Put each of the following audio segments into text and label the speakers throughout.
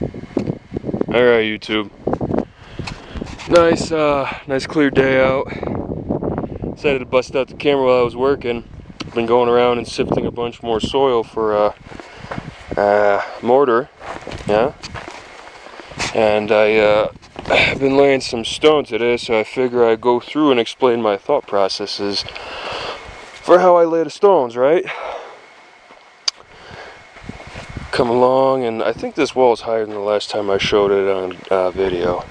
Speaker 1: Alright, YouTube. Nice clear day out. Decided to bust out the camera while I was working. Been going around and sifting a bunch more soil for mortar. Yeah. And I've been laying some stone today, so I figure I'd go through and explain my thought processes for how I lay the stones, right? Come along, and I think this wall is higher than the last time I showed it on video.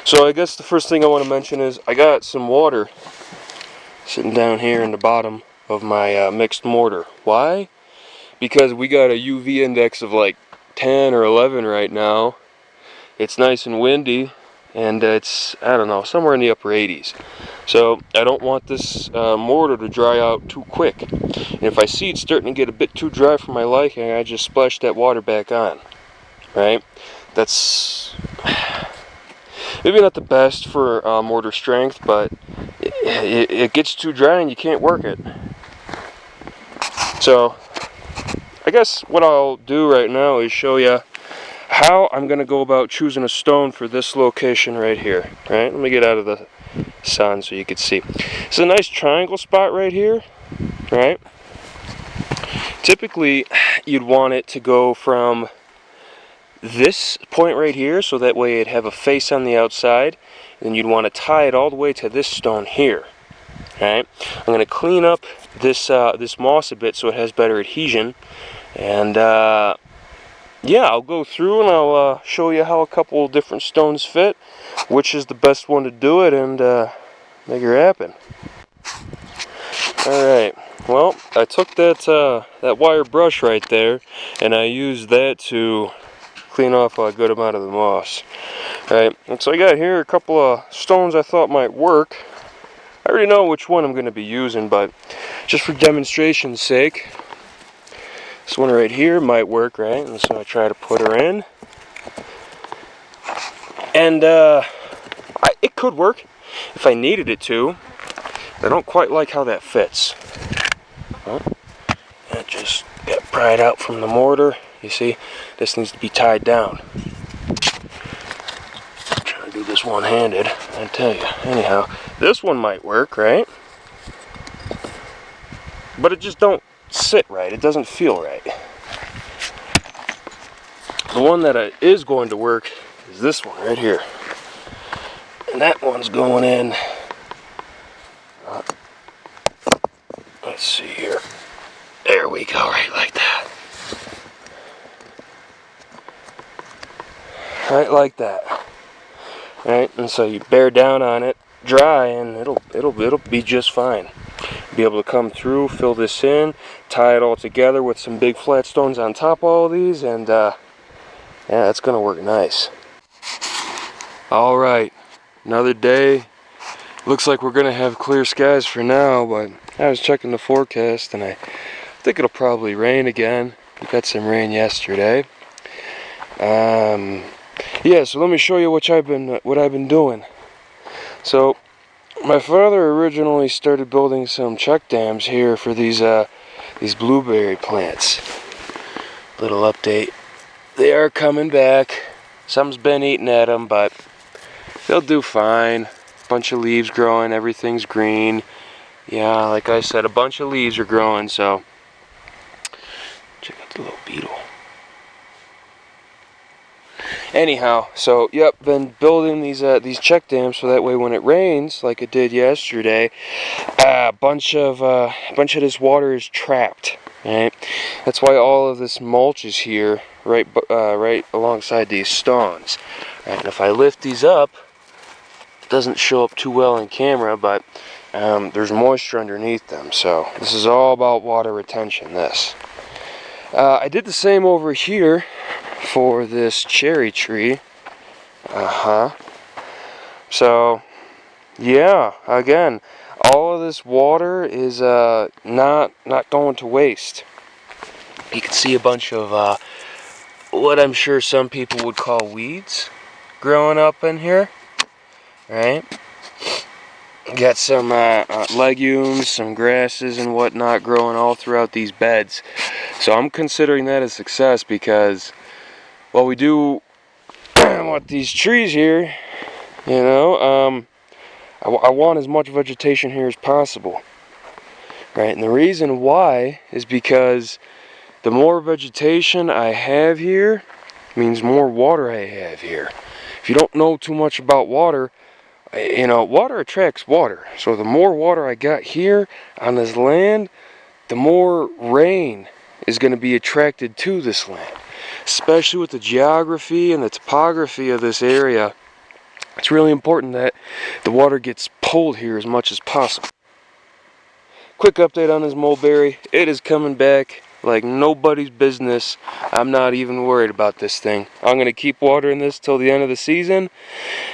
Speaker 1: So I guess the first thing I want to mention is I got some water sitting down here in the bottom of my mixed mortar. Why? Because we got a UV index of like 10 or 11 right now. It's nice and windy, and it's, I don't know, somewhere in the upper 80s. So I don't want this mortar to dry out too quick. And if I see it starting to get a bit too dry for my liking, I just splash that water back on. Right? That's maybe not the best for mortar strength, but it gets too dry and you can't work it. So I guess what I'll do right now is show you how I'm going to go about choosing a stone for this location right here. Right? Let me get out of the sun so you can see. It's a nice triangle spot right here. Right? Typically, you'd want it to go from this point right here, so that way it'd have a face on the outside. Then you'd want to tie it all the way to this stone here. Right? I'm going to clean up this this moss a bit so it has better adhesion, and yeah, I'll go through and I'll show you how a couple different stones fit, which is the best one to do it, and make it happen. All right. Well, I took that wire brush right there, and I used that to clean off a good amount of the moss. Right, and so I got here a couple of stones I thought might work. I already know which one I'm going to be using, but just for demonstration's sake, this one right here might work, right? And so I try to put her in, and it could work if I needed it to. I don't quite like how that fits. Well, that just got pried out from the mortar. You see, this needs to be tied down. I'm trying to do this one-handed, I tell you. Anyhow, this one might work, right? But it just don't sit right. It doesn't feel right. The one that is going to work is this one right here. And that one's going in. Let's see here. There we go, right like that. Right like that. Right, and so you bear down on it, dry, and it'll be just fine. Be able to come through, fill this in, tie it all together with some big flat stones on top of all these, and yeah, that's gonna work nice. All right, another day. Looks like we're gonna have clear skies for now, but I was checking the forecast and I think it'll probably rain again. We got some rain yesterday. Yeah, so let me show you what I've been doing. So my father originally started building some check dams here for these blueberry plants. Little update. They are coming back. Some's been eating at them, but they'll do fine. Bunch of leaves growing, everything's green. Yeah, like I said, a bunch of leaves are growing, so check out the little beetle. Anyhow, so yep, been building these check dams so that way when it rains, like it did yesterday, a bunch of this water is trapped. Right? That's why all of this mulch is here, right alongside these stones. Right? And if I lift these up, it doesn't show up too well in camera, but there's moisture underneath them. So this is all about water retention. I did the same over here for this cherry tree. So yeah, again, all of this water is not going to waste. You can see a bunch of what I'm sure some people would call weeds growing up in here, right? Got some legumes, some grasses and whatnot growing all throughout these beds. So I'm considering that a success because, well, we do want these trees here, you know, I want as much vegetation here as possible, right? And the reason why is because the more vegetation I have here means more water I have here. If you don't know too much about water, you know, water attracts water. So the more water I got here on this land, the more rain is going to be attracted to this land. Especially with the geography and the topography of this area, it's really important that the water gets pulled here as much as possible. Quick update on this mulberry. It is coming back like nobody's business. I'm not even worried about this thing. I'm going to keep watering this till the end of the season.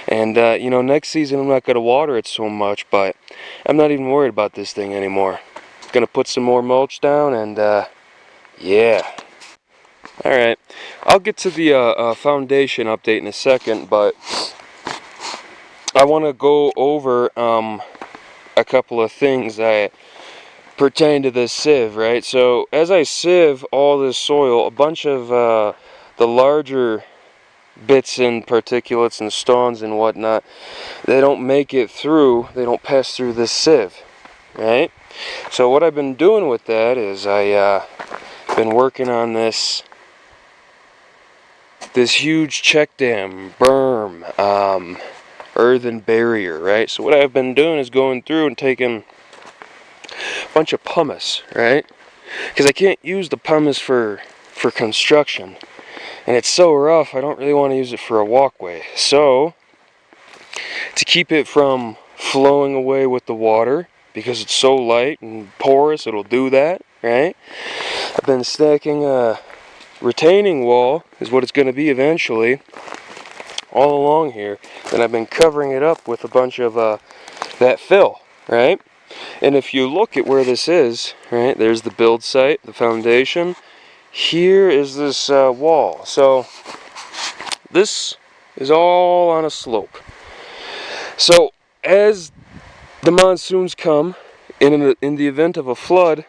Speaker 1: And, you know, next season I'm not going to water it so much, but I'm not even worried about this thing anymore. Going to put some more mulch down and, yeah. Alright, I'll get to the foundation update in a second, but I want to go over a couple of things that pertain to this sieve, right? So as I sieve all this soil, a bunch of the larger bits and particulates and stones and whatnot, they don't make it through, they don't pass through this sieve, right? So what I've been doing with that is I've been working on this huge check dam, berm, earthen barrier, right? So what I've been doing is going through and taking a bunch of pumice, right? Because I can't use the pumice for construction, and it's so rough I don't really want to use it for a walkway. So to keep it from flowing away with the water, because it's so light and porous, it'll do that, right? I've been stacking a retaining wall, is what it's going to be eventually, all along here. And I've been covering it up with a bunch of that fill, right? And if you look at where this is, right, there's the build site, the foundation. Here is this wall. So this is all on a slope. So as the monsoons come, in the event of a flood,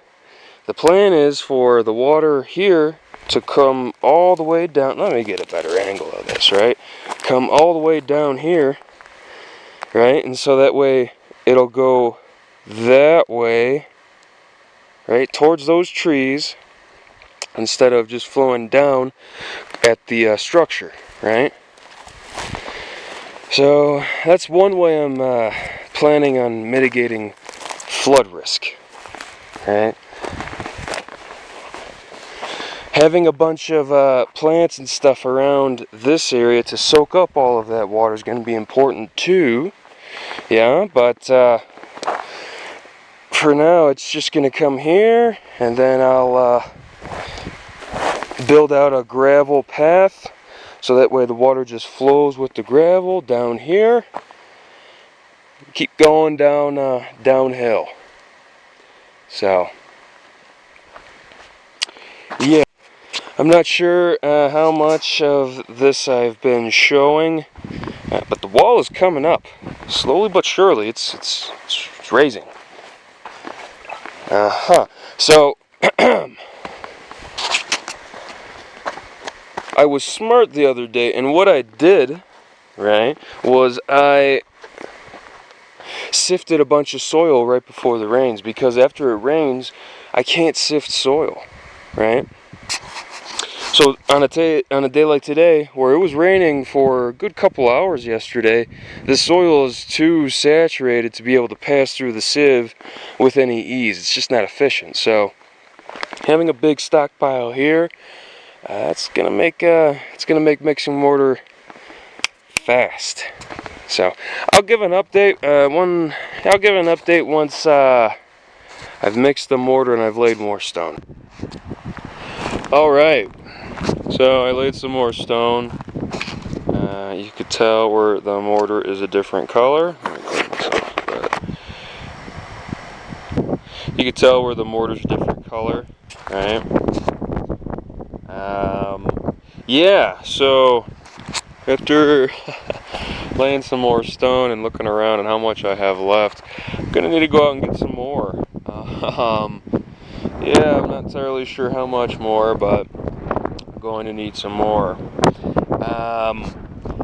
Speaker 1: the plan is for the water here to come all the way down. Let me get a better angle of this, right? Come all the way down here, right? And so that way it'll go that way, right, towards those trees, instead of just flowing down at the structure, right? So that's one way I'm planning on mitigating flood risk, right? Having a bunch of plants and stuff around this area to soak up all of that water is going to be important too. Yeah, but for now it's just going to come here, and then I'll build out a gravel path so that way the water just flows with the gravel down here. Keep going down downhill. So yeah. I'm not sure how much of this I've been showing, but the wall is coming up slowly but surely. It's raising. So I was smart the other day, and what I did, right, was I sifted a bunch of soil right before the rains, because after it rains, I can't sift soil, right? So on a day like today, where it was raining for a good couple hours yesterday, the soil is too saturated to be able to pass through the sieve with any ease. It's just not efficient. So having a big stockpile here, it's gonna make mixing mortar fast. So I'll give an update. I'll give an update once I've mixed the mortar and I've laid more stone. All right. So I laid some more stone. You could tell where the mortar is a different color. Let me clean this off, but you could tell where the mortar's a different color, right? Yeah, so after laying some more stone and looking around and how much I have left, I'm gonna need to go out and get some more. Yeah, I'm not entirely sure how much more, but I'm going to need some more. I'm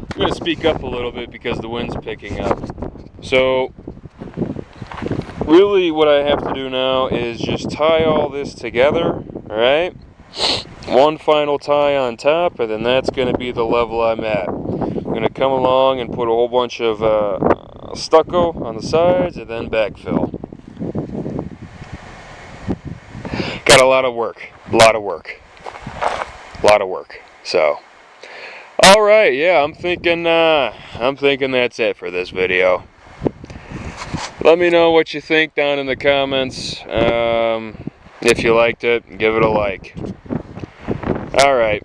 Speaker 1: going to speak up a little bit because the wind's picking up. So, really what I have to do now is just tie all this together, alright? One final tie on top, and then that's going to be the level I'm at. I'm going to come along and put a whole bunch of stucco on the sides, and then backfill. Got a lot of work. So, all right, yeah, I'm thinking that's it for this video. Let me know what you think down in the comments. If you liked it, give it a like. All right.